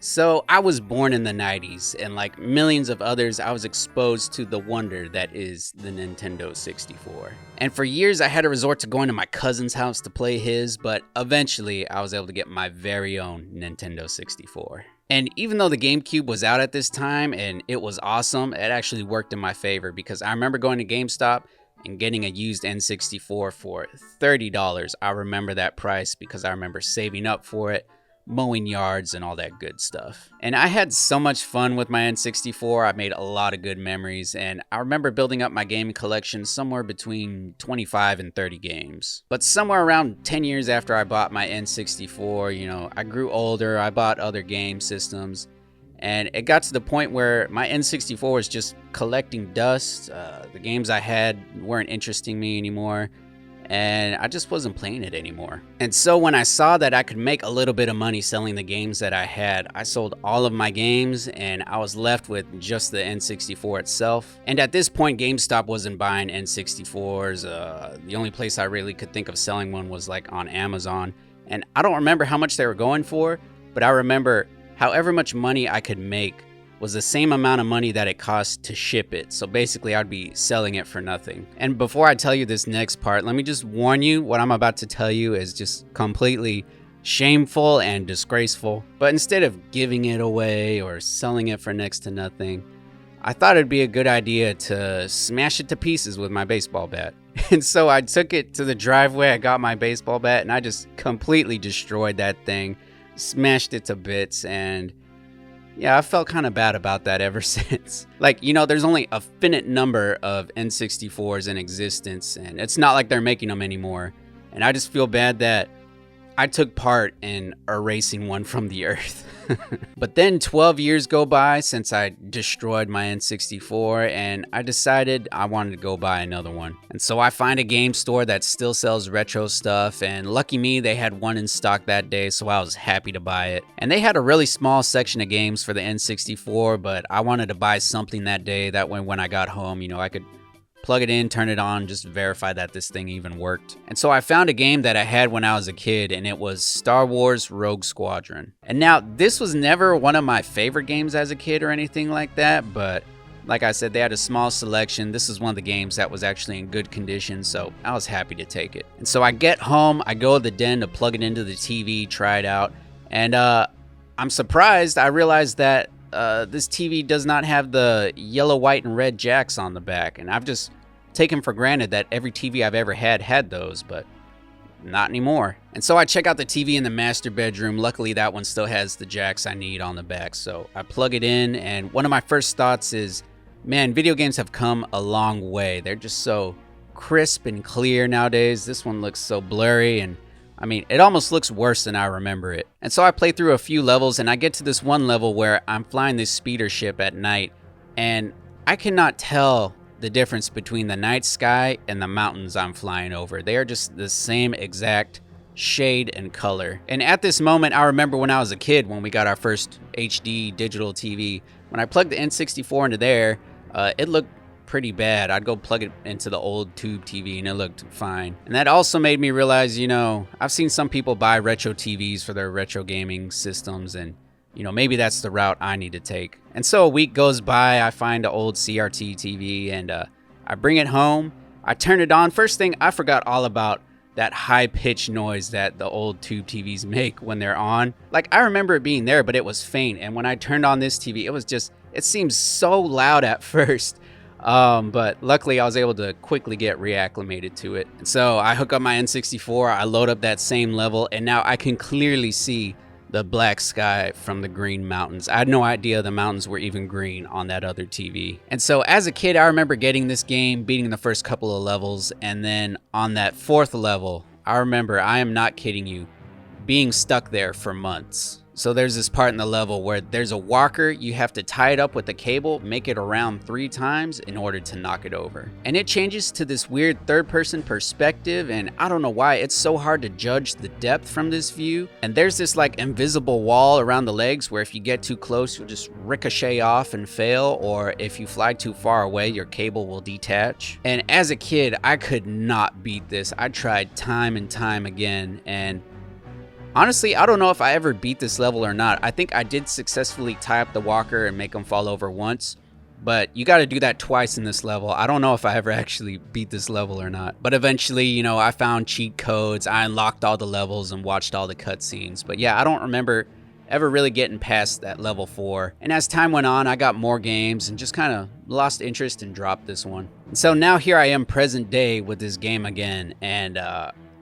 So I was born in the 90s, and like millions of others, I was exposed to the wonder that is the Nintendo 64. And for years, I had to resort to going to my cousin's house to play his, but eventually I was able to get my very own Nintendo 64. And even though the GameCube was out at this time and it was awesome, it actually worked in my favor because I remember going to GameStop and getting a used N64 for $30. I remember that price because I remember saving up for it, mowing yards and all that good stuff. And I had so much fun with my N64. I made a lot of good memories, and I remember building up my gaming collection somewhere between 25 and 30 games. But somewhere around 10 years after I bought my N64, I grew older, I bought other game systems, and it got to the point where my N64 was just collecting dust. The games I had weren't interesting me anymore, and I just wasn't playing it anymore. And so when I saw that I could make a little bit of money selling the games that I had, I sold all of my games and I was left with just the N64 itself. And at this point, GameStop wasn't buying N64s. The only place I really could think of selling one was like on Amazon. And I don't remember how much they were going for, but I remember however much money I could make was the same amount of money that it cost to ship it. So basically I'd be selling it for nothing. And before I tell you this next part, let me just warn you, what I'm about to tell you is just completely shameful and disgraceful. But instead of giving it away or selling it for next to nothing, I thought it'd be a good idea to smash it to pieces with my baseball bat. And so I took it to the driveway, I got my baseball bat, and I just completely destroyed that thing, smashed it to bits, and yeah, I felt kind of bad about that ever since. There's only a finite number of N64s in existence, and it's not like they're making them anymore. And I just feel bad that I took part in erasing one from the earth. But then 12 years go by since I destroyed my N64, and I decided I wanted to go buy another one. And so I find a game store that still sells retro stuff, and lucky me, they had one in stock that day, so I was happy to buy it. And they had a really small section of games for the N64, but I wanted to buy something that day, that way when I got home, I could plug it in, turn it on, just verify that this thing even worked. And so I found a game that I had when I was a kid, and it was Star Wars Rogue Squadron. And now, this was never one of my favorite games as a kid or anything like that, but like I said, they had a small selection. This is one of the games that was actually in good condition, so I was happy to take it. And so I get home, I go to the den to plug it into the TV, try it out, and I'm surprised. I realized that this TV does not have the yellow, white, and red jacks on the back, and I've just taken for granted that every TV I've ever had those, but not anymore. And so I check out the TV in the master bedroom. Luckily, that one still has the jacks I need on the back, so I plug it in, and one of my first thoughts is, man, video games have come a long way. They're just so crisp and clear nowadays. This one looks so blurry, and it almost looks worse than I remember it. And so I play through a few levels, and I get to this one level where I'm flying this speeder ship at night, and I cannot tell the difference between the night sky and the mountains I'm flying over. They are just the same exact shade and color. And at this moment, I remember when I was a kid, when we got our first HD digital TV, when I plugged the N64 into there, it looked pretty bad. I'd go plug it into the old tube TV and it looked fine. And that also made me realize, I've seen some people buy retro TVs for their retro gaming systems, and maybe that's the route I need to take. And so a week goes by, I find an old CRT TV, and I bring it home, I turn it on. First thing, I forgot all about that high-pitched noise that the old tube TVs make when they're on. I remember it being there, but it was faint. And when I turned on this TV, it seemed so loud at first. But luckily I was able to quickly get reacclimated to it. And so I hook up my N64, I load up that same level, and now I can clearly see the black sky from the green mountains. I had no idea the mountains were even green on that other TV. And so as a kid, I remember getting this game, beating the first couple of levels, and then on that fourth level, I remember, I am not kidding you, being stuck there for months. So there's this part in the level where there's a walker, you have to tie it up with a cable, make it around 3 times in order to knock it over. And it changes to this weird third-person perspective, and I don't know why, it's so hard to judge the depth from this view. And there's this invisible wall around the legs where if you get too close, you'll just ricochet off and fail, or if you fly too far away, your cable will detach. And as a kid, I could not beat this. I tried time and time again, and Honestly, I don't know if I ever beat this level or not. I think I did successfully tie up the walker and make him fall over once, but you got to do that twice in this level. I don't know if I ever actually beat this level or not. But eventually, you know, I found cheat codes, I unlocked all the levels and watched all the cutscenes. But yeah, I don't remember ever really getting past that level 4. And as time went on, I got more games and just kind of lost interest and dropped this one. And so now here I am present day with this game again, and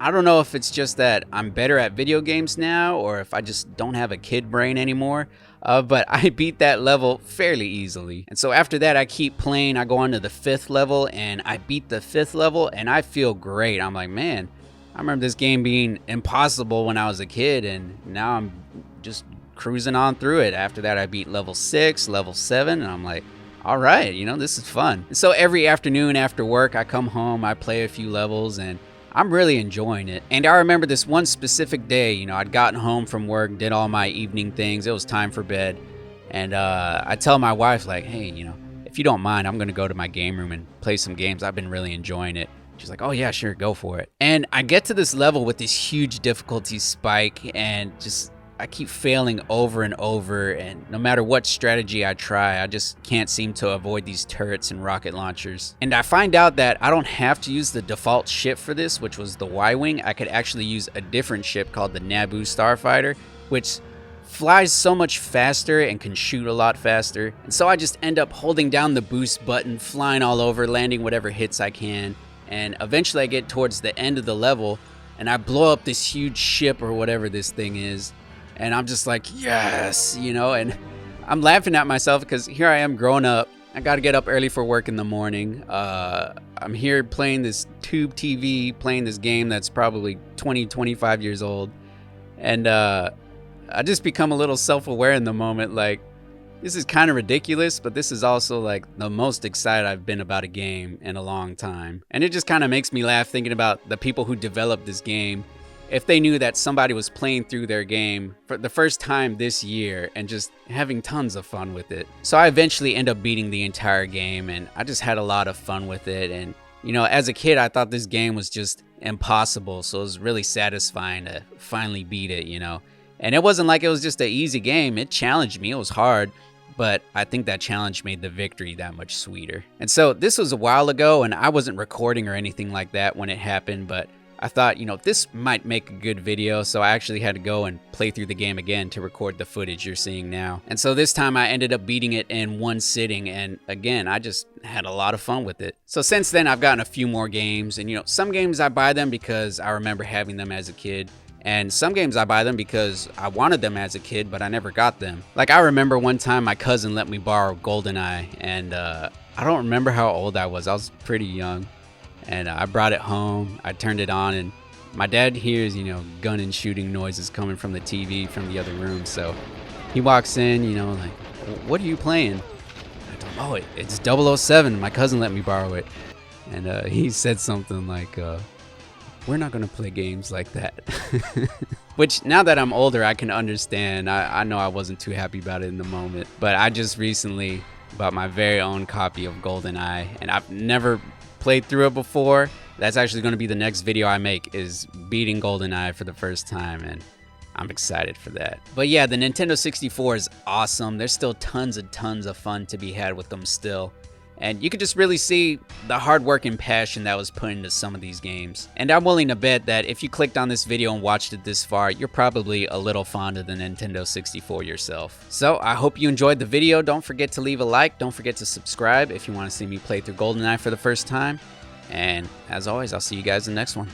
I don't know if it's just that I'm better at video games now or if I just don't have a kid brain anymore, but I beat that level fairly easily. And so after that, I keep playing. I go on to the 5th level and I beat the 5th level and I feel great. I'm like, man, I remember this game being impossible when I was a kid, and now I'm just cruising on through it. After that, I beat level 6, level 7, and I'm like, all right, you know, this is fun. And so every afternoon after work, I come home, I play a few levels, and I'm really enjoying it. And I remember this one specific day, you know, I'd gotten home from work, did all my evening things. It was time for bed. And I tell my wife, like, hey, you know, if you don't mind, I'm going to go to my game room and play some games. I've been really enjoying it. She's like, oh yeah, sure, go for it. And I get to this level with this huge difficulty spike, and just I keep failing over and over, and no matter what strategy I try, I just can't seem to avoid these turrets and rocket launchers. And I find out that I don't have to use the default ship for this, which was the Y-Wing. I could actually use a different ship called the Naboo Starfighter, which flies so much faster and can shoot a lot faster. And so I just end up holding down the boost button, flying all over, landing whatever hits I can. And eventually I get towards the end of the level, and I blow up this huge ship or whatever this thing is. And I'm just like, yes, you know, and I'm laughing at myself because here I am growing up. I got to get up early for work in the morning. I'm here playing this tube TV, playing this game that's probably 20, 25 years old. And I just become a little self-aware in the moment. Like, this is kind of ridiculous, but this is also like the most excited I've been about a game in a long time. And it just kind of makes me laugh thinking about the people who developed this game. If they knew that somebody was playing through their game for the first time this year and just having tons of fun with it. So I eventually end up beating the entire game, and I just had a lot of fun with it. And, you know, as a kid, I thought this game was just impossible. So it was really satisfying to finally beat it, you know. And it wasn't like it was just an easy game. It challenged me. It was hard. But I think that challenge made the victory that much sweeter. And so this was a while ago, and I wasn't recording or anything like that when it happened, but I thought, you know, this might make a good video, so I actually had to go and play through the game again to record the footage you're seeing now. And so this time I ended up beating it in one sitting, and again, I just had a lot of fun with it. So since then, I've gotten a few more games, and you know, some games I buy them because I remember having them as a kid, and some games I buy them because I wanted them as a kid, but I never got them. Like, I remember one time my cousin let me borrow GoldenEye, and I don't remember how old I was pretty young. And I brought it home, I turned it on, and my dad hears, you know, gun and shooting noises coming from the TV from the other room. So he walks in, you know, like, what are you playing? I told him, oh, it's 007. My cousin let me borrow it. And he said something like, we're not going to play games like that. Which, now that I'm older, I can understand. I know I wasn't too happy about it in the moment. But I just recently bought my very own copy of GoldenEye, and I've never played through it before. That's actually going to be the next video I make, is beating GoldenEye for the first time, and I'm excited for that. But yeah, the Nintendo 64 is awesome. There's still tons of fun to be had with them still. And you could just really see the hard work and passion that was put into some of these games. And I'm willing to bet that if you clicked on this video and watched it this far, you're probably a little fond of the Nintendo 64 yourself. So I hope you enjoyed the video. Don't forget to leave a like. Don't forget to subscribe if you want to see me play through GoldenEye for the first time. And as always, I'll see you guys in the next one.